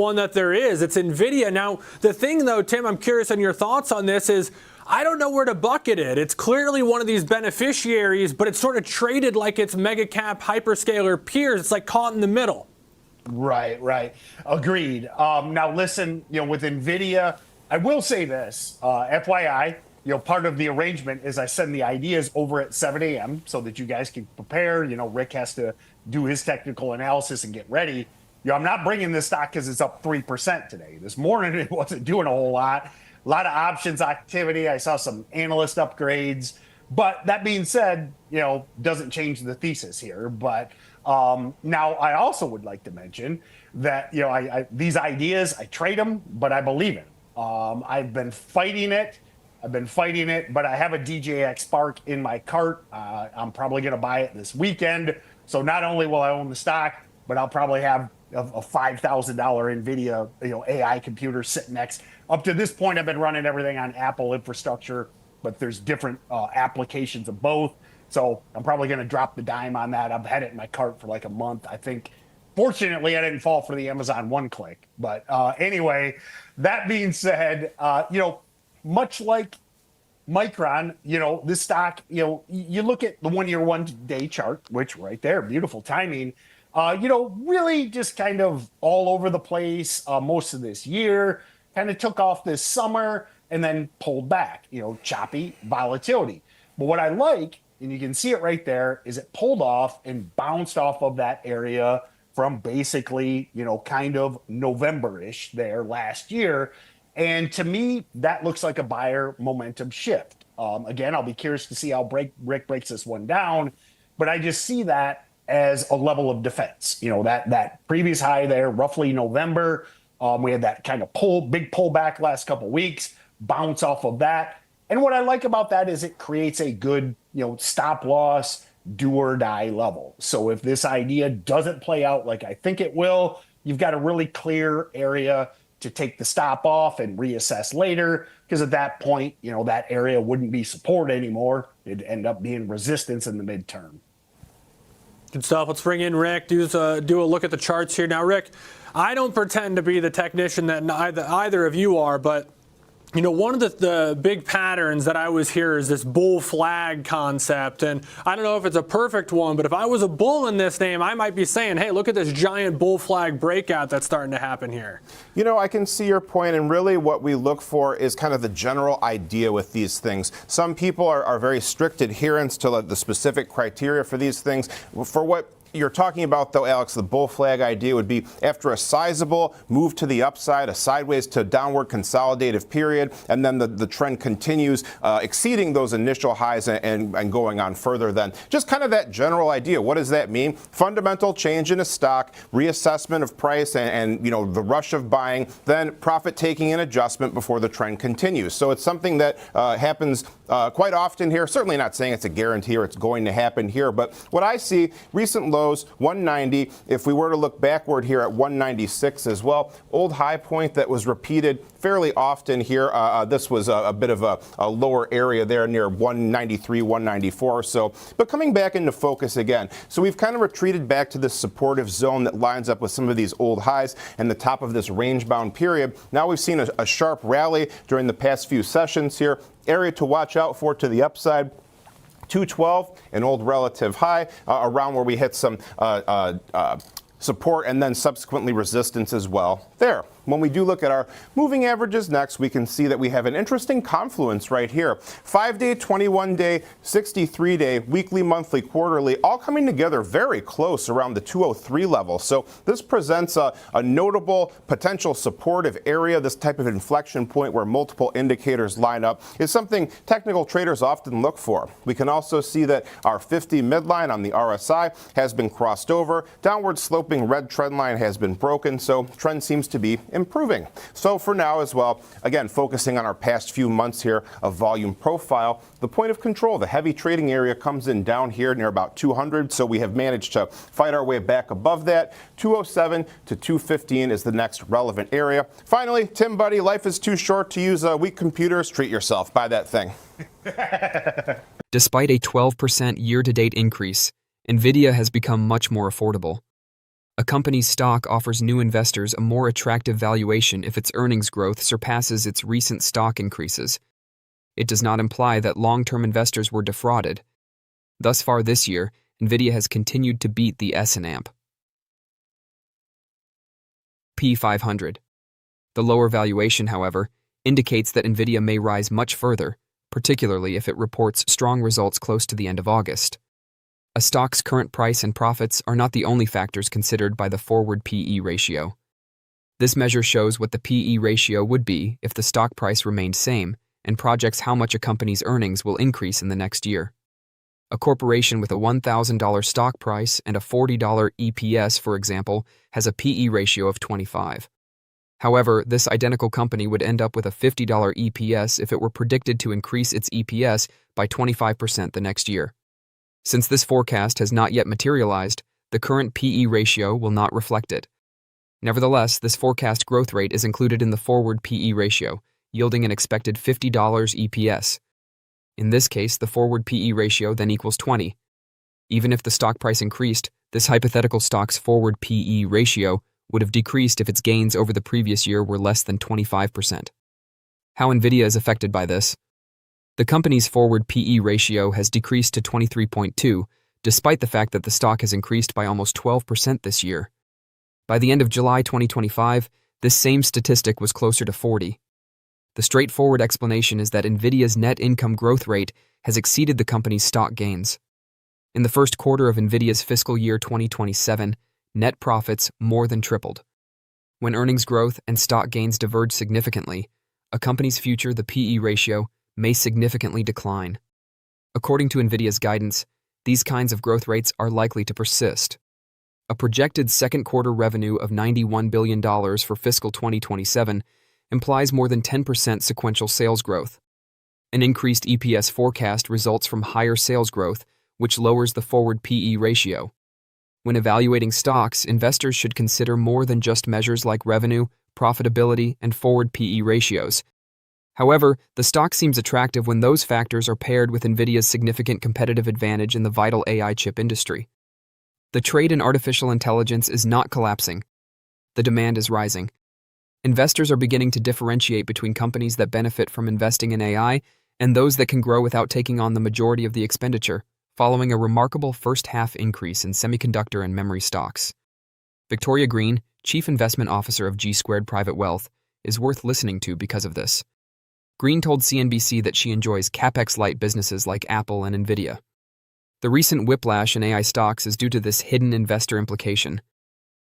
one that there is. It's Nvidia. Now, the thing though, Tim, I'm curious on your thoughts on this is, I don't know where to bucket it. It's clearly one of these beneficiaries, but it's sort of traded like it's mega cap hyperscaler peers. It's like caught in the middle. Right. Agreed. Now listen, with Nvidia, I will say this, FYI, part of the arrangement is I send the ideas over at 7 a.m. so that you guys can prepare. Rick has to do his technical analysis and get ready. I'm not bringing this stock because it's up 3% today. This morning, it wasn't doing a whole lot. A lot of options activity. I saw some analyst upgrades. But that being said, doesn't change the thesis here. But now I also would like to mention that, these ideas, I trade them, but I believe in them. I've been fighting it, but I have a DJX Spark in my cart. I'm probably going to buy it this weekend. So not only will I own the stock, but I'll probably have a $5,000 Nvidia, AI computer sitting next. Up to this point, I've been running everything on Apple infrastructure, but there's different applications of both. So I'm probably going to drop the dime on that. I've had it in my cart for like a month. I think, fortunately, I didn't fall for the Amazon one-click. But anyway, that being said, much like Micron, this stock, you look at the 1 year, 1 day chart, which right there, beautiful timing, really just kind of all over the place most of this year, kind of took off this summer and then pulled back, choppy volatility. But what I like, and you can see it right there, is it pulled off and bounced off of that area from basically, kind of November-ish there last year. And to me, that looks like a buyer momentum shift. Again, I'll be curious to see how Rick breaks this one down, but I just see that as a level of defense. That previous high there, roughly November, we had that kind of big pullback last couple of weeks, bounce off of that. And what I like about that is it creates a good, stop loss, do or die level. So if this idea doesn't play out like I think it will, you've got a really clear area to take the stop off and reassess later, because at that point, that area wouldn't be support anymore. It'd end up being resistance in the midterm. Good stuff. Let's bring in Rick, do a look at the charts here. Now, Rick, I don't pretend to be the technician that either of you are, but one of the big patterns that I always hear is this bull flag concept. And I don't know if it's a perfect one, but if I was a bull in this name, I might be saying, hey, look at this giant bull flag breakout that's starting to happen here. I can see your point, and really what we look for is kind of the general idea with these things. Some people are very strict adherents to the specific criteria for these things. For what you're talking about, though, Alex, the bull flag idea would be after a sizable move to the upside, a sideways to downward consolidative period, and then the trend continues, exceeding those initial highs and going on further then. Just kind of that general idea. What does that mean? Fundamental change in a stock, reassessment of price, and the rush of buying, then profit taking and adjustment before the trend continues. So it's something that happens quite often here. Certainly not saying it's a guarantee or it's going to happen here, but what I see, recent lows, 190. If we were to look backward here at 196 as well, old high point that was repeated fairly often here. This was a bit of a lower area there near 193, 194 or so, but coming back into focus again. So we've kind of retreated back to this supportive zone that lines up with some of these old highs and the top of this range-bound period. Now we've seen a sharp rally during the past few sessions here. Area to watch out for to the upside. 212, an old relative high, around where we hit some support and then subsequently resistance as well there. When we do look at our moving averages next, we can see that we have an interesting confluence right here. 5-day, 21-day, 63-day, weekly, monthly, quarterly, all coming together very close around the 203 level. So this presents a notable potential supportive area. This type of inflection point where multiple indicators line up is something technical traders often look for. We can also see that our 50 midline on the RSI has been crossed over. Downward sloping red trend line has been broken, so trend seems to be improving. So for now as well, again, focusing on our past few months here of volume profile, the point of control, the heavy trading area comes in down here near about 200. So we have managed to fight our way back above that. 207 to 215 is the next relevant area. Finally, Tim, buddy, life is too short to use weak computers. Treat yourself. Buy that thing. Despite a 12% year-to-date increase, Nvidia has become much more affordable. A company's stock offers new investors a more attractive valuation if its earnings growth surpasses its recent stock increases. It does not imply that long-term investors were defrauded. Thus far this year, Nvidia has continued to beat the S&P 500. The lower valuation, however, indicates that Nvidia may rise much further, particularly if it reports strong results close to the end of August. A stock's current price and profits are not the only factors considered by the forward PE ratio. This measure shows what the PE ratio would be if the stock price remained same and projects how much a company's earnings will increase in the next year. A corporation with a $1,000 stock price and a $40 EPS, for example, has a PE ratio of 25. However, this identical company would end up with a $50 EPS if it were predicted to increase its EPS by 25% the next year. Since this forecast has not yet materialized, the current PE ratio will not reflect it. Nevertheless, this forecast growth rate is included in the forward PE ratio, yielding an expected $50 EPS. In this case, the forward PE ratio then equals 20. Even if the stock price increased, this hypothetical stock's forward PE ratio would have decreased if its gains over the previous year were less than 25%. How Nvidia is affected by this? The company's forward PE ratio has decreased to 23.2, despite the fact that the stock has increased by almost 12% this year. By the end of July 2025, this same statistic was closer to 40. The straightforward explanation is that Nvidia's net income growth rate has exceeded the company's stock gains. In the first quarter of Nvidia's fiscal year 2027, net profits more than tripled. When earnings growth and stock gains diverge significantly, a company's future, the PE ratio, may significantly decline. According to Nvidia's guidance, these kinds of growth rates are likely to persist. A projected second quarter revenue of $91 billion for fiscal 2027 implies more than 10% sequential sales growth. An increased EPS forecast results from higher sales growth, which lowers the forward PE ratio. When evaluating stocks, investors should consider more than just measures like revenue, profitability, and forward PE ratios. However, the stock seems attractive when those factors are paired with Nvidia's significant competitive advantage in the vital AI chip industry. The trade in artificial intelligence is not collapsing. The demand is rising. Investors are beginning to differentiate between companies that benefit from investing in AI and those that can grow without taking on the majority of the expenditure, following a remarkable first-half increase in semiconductor and memory stocks. Victoria Green, Chief Investment Officer of G-Squared Private Wealth, is worth listening to because of this. Green told CNBC that she enjoys CapEx-light businesses like Apple and Nvidia. The recent whiplash in AI stocks is due to this hidden investor implication.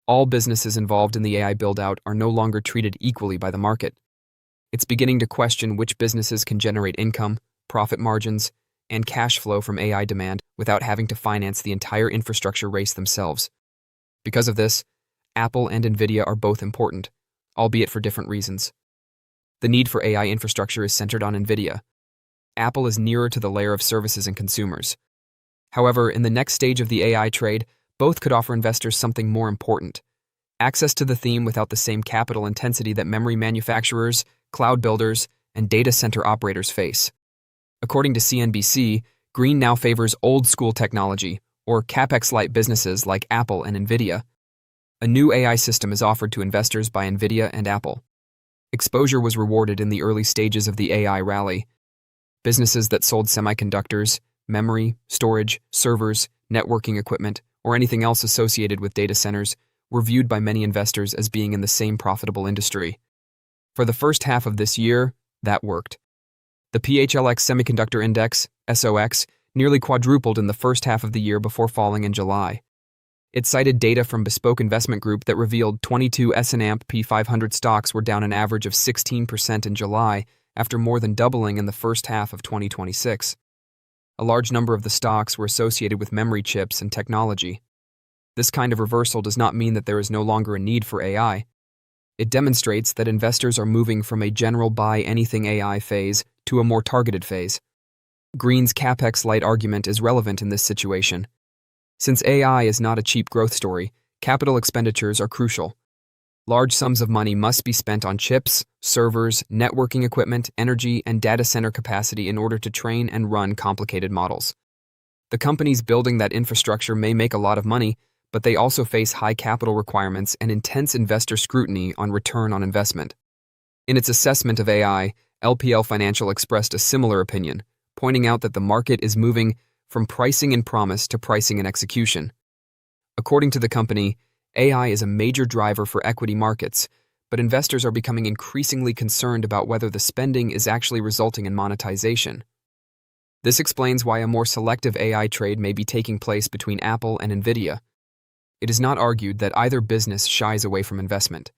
All businesses involved in the AI build-out are no longer treated equally by the market. It's beginning to question which businesses can generate income, profit margins, and cash flow from AI demand without having to finance the entire infrastructure race themselves. Because of this, Apple and Nvidia are both important, albeit for different reasons. The need for AI infrastructure is centered on Nvidia. Apple is nearer to the layer of services and consumers. However, in the next stage of the AI trade, both could offer investors something more important: access to the theme without the same capital intensity that memory manufacturers, cloud builders, and data center operators face. According to CNBC, Green now favors old-school technology, or CapEx-light businesses like Apple and Nvidia. A new AI system is offered to investors by Nvidia and Apple. Exposure was rewarded in the early stages of the AI rally. Businesses that sold semiconductors, memory, storage, servers, networking equipment, or anything else associated with data centers were viewed by many investors as being in the same profitable industry. For the first half of this year, that worked. The PHLX Semiconductor Index, SOX, nearly quadrupled in the first half of the year before falling in July. It cited data from Bespoke Investment Group that revealed 22 S&P 500 stocks were down an average of 16% in July, after more than doubling in the first half of 2026. A large number of the stocks were associated with memory chips and technology. This kind of reversal does not mean that there is no longer a need for AI. It demonstrates that investors are moving from a general buy anything AI phase to a more targeted phase. Green's CapEx-light argument is relevant in this situation. Since AI is not a cheap growth story, capital expenditures are crucial. Large sums of money must be spent on chips, servers, networking equipment, energy, and data center capacity in order to train and run complicated models. The companies building that infrastructure may make a lot of money, but they also face high capital requirements and intense investor scrutiny on return on investment. In its assessment of AI, LPL Financial expressed a similar opinion, pointing out that the market is moving from pricing and promise to pricing and execution. According to the company, AI is a major driver for equity markets, but investors are becoming increasingly concerned about whether the spending is actually resulting in monetization. This explains why a more selective AI trade may be taking place between Apple and Nvidia. It is not argued that either business shies away from investment.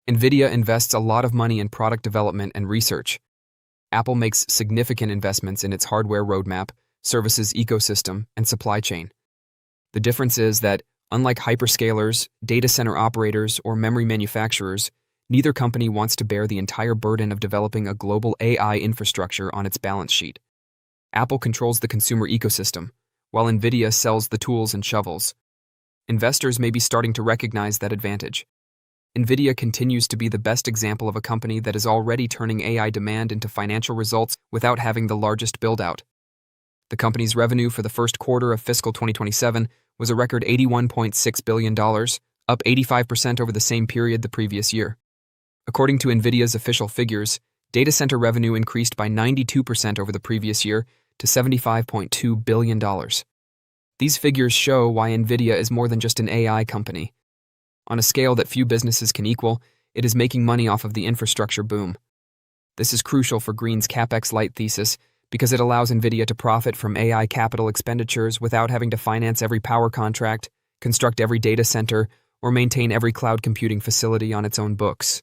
Nvidia invests a lot of money in product development and research. Apple makes significant investments in its hardware roadmap, services ecosystem, and supply chain. The difference is that, unlike hyperscalers, data center operators, or memory manufacturers, neither company wants to bear the entire burden of developing a global AI infrastructure on its balance sheet. Apple controls the consumer ecosystem, while Nvidia sells the tools and shovels. Investors may be starting to recognize that advantage. Nvidia continues to be the best example of a company that is already turning AI demand into financial results without having the largest build-out. The company's revenue for the first quarter of fiscal 2027 was a record $81.6 billion, up 85% over the same period the previous year. According to Nvidia's official figures, data center revenue increased by 92% over the previous year to $75.2 billion. These figures show why Nvidia is more than just an AI company. On a scale that few businesses can equal, it is making money off of the infrastructure boom. This is crucial for Green's CapEx-light thesis because it allows Nvidia to profit from AI capital expenditures without having to finance every power contract, construct every data center, or maintain every cloud computing facility on its own books.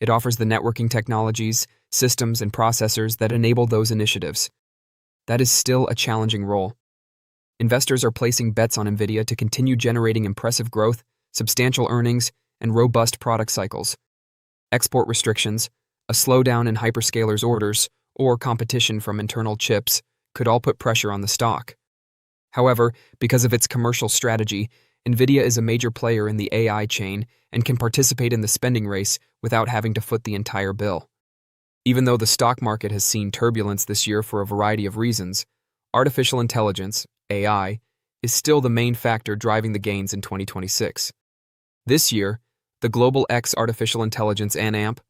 It offers the networking technologies, systems, and processors that enable those initiatives. That is still a challenging role. Investors are placing bets on Nvidia to continue generating impressive growth, substantial earnings, and robust product cycles. Export restrictions, a slowdown in hyperscalers' orders, or competition from internal chips could all put pressure on the stock. However, because of its commercial strategy, Nvidia is a major player in the AI chain and can participate in the spending race without having to foot the entire bill. Even though the stock market has seen turbulence this year for a variety of reasons, artificial intelligence, AI, is still the main factor driving the gains in 2026. This year, the Global X Artificial Intelligence ANAMP,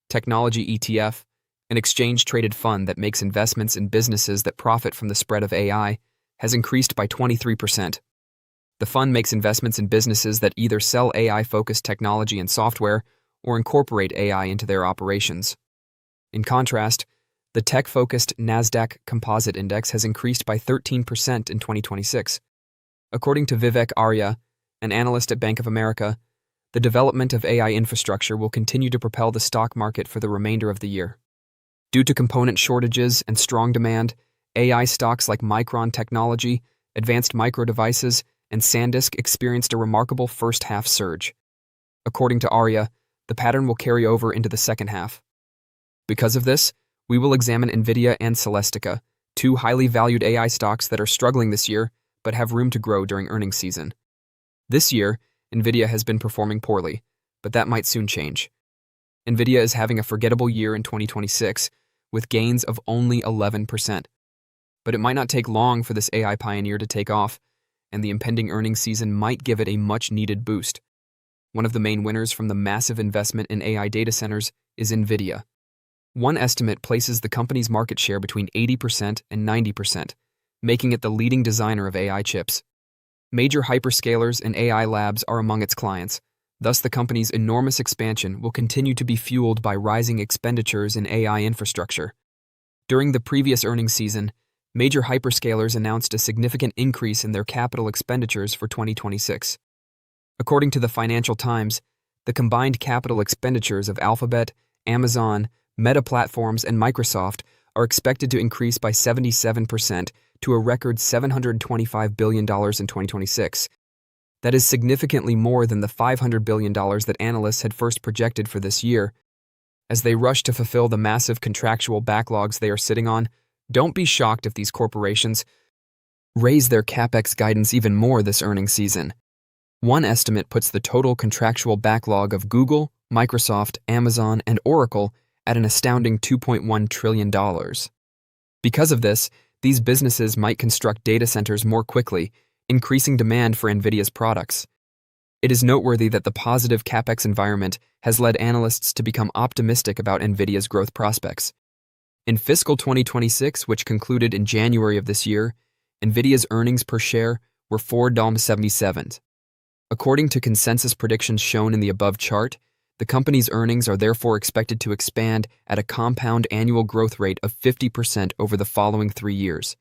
Technology ETF, an exchange-traded fund that makes investments in businesses that profit from the spread of AI, has increased by 23%. The fund makes investments in businesses that either sell AI-focused technology and software or incorporate AI into their operations. In contrast, the tech-focused NASDAQ Composite Index has increased by 13% in 2026. According to Vivek Arya, an analyst at Bank of America, the development of AI infrastructure will continue to propel the stock market for the remainder of the year. Due to component shortages and strong demand, AI stocks like Micron Technology, Advanced Micro Devices, and SanDisk experienced a remarkable first-half surge. According to Arya, the pattern will carry over into the second half. Because of this, we will examine Nvidia and Celestica, two highly valued AI stocks that are struggling this year but have room to grow during earnings season. This year, Nvidia has been performing poorly, but that might soon change. Nvidia is having a forgettable year in 2026, with gains of only 11%. But it might not take long for this AI pioneer to take off, and the impending earnings season might give it a much-needed boost. One of the main winners from the massive investment in AI data centers is Nvidia. One estimate places the company's market share between 80% and 90%, making it the leading designer of AI chips. Major hyperscalers and AI labs are among its clients. Thus, the company's enormous expansion will continue to be fueled by rising expenditures in AI infrastructure. During the previous earnings season, major hyperscalers announced a significant increase in their capital expenditures for 2026. According to the Financial Times, the combined capital expenditures of Alphabet, Amazon, Meta Platforms, and Microsoft are expected to increase by 77% to a record $725 billion in 2026. That is significantly more than the $500 billion that analysts had first projected for this year. As they rush to fulfill the massive contractual backlogs they are sitting on, don't be shocked if these corporations raise their CapEx guidance even more this earnings season. One estimate puts the total contractual backlog of Google, Microsoft, Amazon, and Oracle at an astounding $2.1 trillion. Because of this, these businesses might construct data centers more quickly, increasing demand for Nvidia's products. It is noteworthy that the positive CapEx environment has led analysts to become optimistic about Nvidia's growth prospects. In fiscal 2026, which concluded in January of this year, Nvidia's earnings per share were $4.77. According to consensus predictions shown in the above chart, the company's earnings are therefore expected to expand at a compound annual growth rate of 50% over the following 3 years.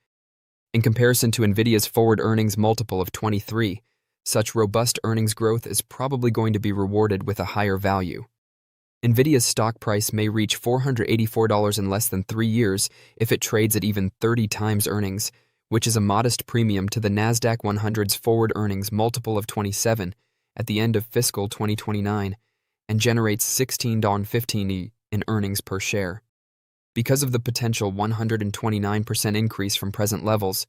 In comparison to Nvidia's forward earnings multiple of 23, such robust earnings growth is probably going to be rewarded with a higher value. Nvidia's stock price may reach $484 in less than 3 years if it trades at even 30 times earnings, which is a modest premium to the NASDAQ 100's forward earnings multiple of 27 at the end of fiscal 2029 and generates $16.15 in earnings per share. Because of the potential 129% increase from present levels,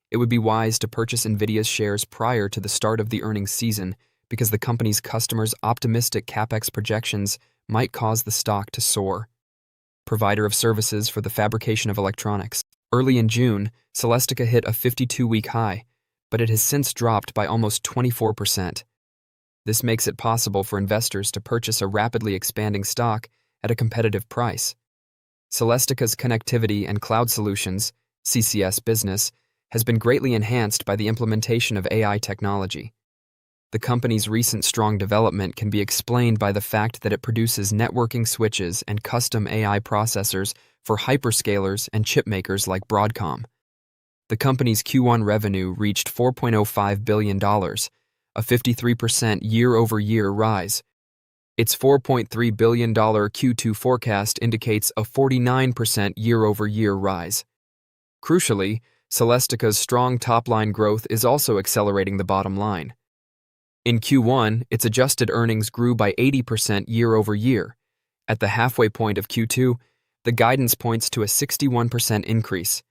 it would be wise to purchase Nvidia's shares prior to the start of the earnings season because the company's customers' optimistic CapEx projections might cause the stock to soar. Provider of services for the fabrication of electronics. Early in June, Celestica hit a 52-week high, but it has since dropped by almost 24%. This makes it possible for investors to purchase a rapidly expanding stock at a competitive price. Celestica's connectivity and cloud solutions, CCS business, has been greatly enhanced by the implementation of AI technology. The company's recent strong development can be explained by the fact that it produces networking switches and custom AI processors for hyperscalers and chipmakers like Broadcom. The company's Q1 revenue reached $4.05 billion, a 53% year-over-year rise. Its $4.3 billion Q2 forecast indicates a 49% year-over-year rise. Crucially, Celestica's strong top-line growth is also accelerating the bottom line. In Q1, its adjusted earnings grew by 80% year-over-year. At the halfway point of Q2, the guidance points to a 61% increase.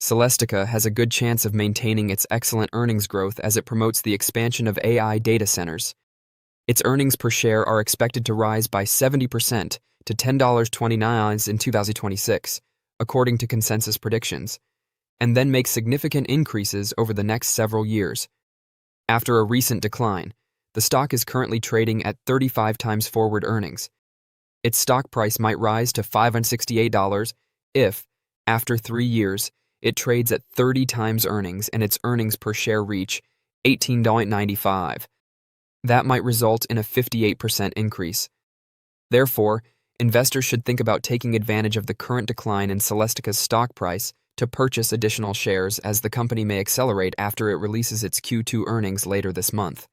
Celestica has a good chance of maintaining its excellent earnings growth as it promotes the expansion of AI data centers. Its earnings per share are expected to rise by 70% to $10.29 in 2026, according to consensus predictions, and then make significant increases over the next several years. After a recent decline, the stock is currently trading at 35 times forward earnings. Its stock price might rise to $568 if, after 3 years, it trades at 30 times earnings and its earnings per share reach $18.95. That might result in a 58% increase. Therefore, investors should think about taking advantage of the current decline in Celestica's stock price to purchase additional shares as the company may accelerate after it releases its Q2 earnings later this month.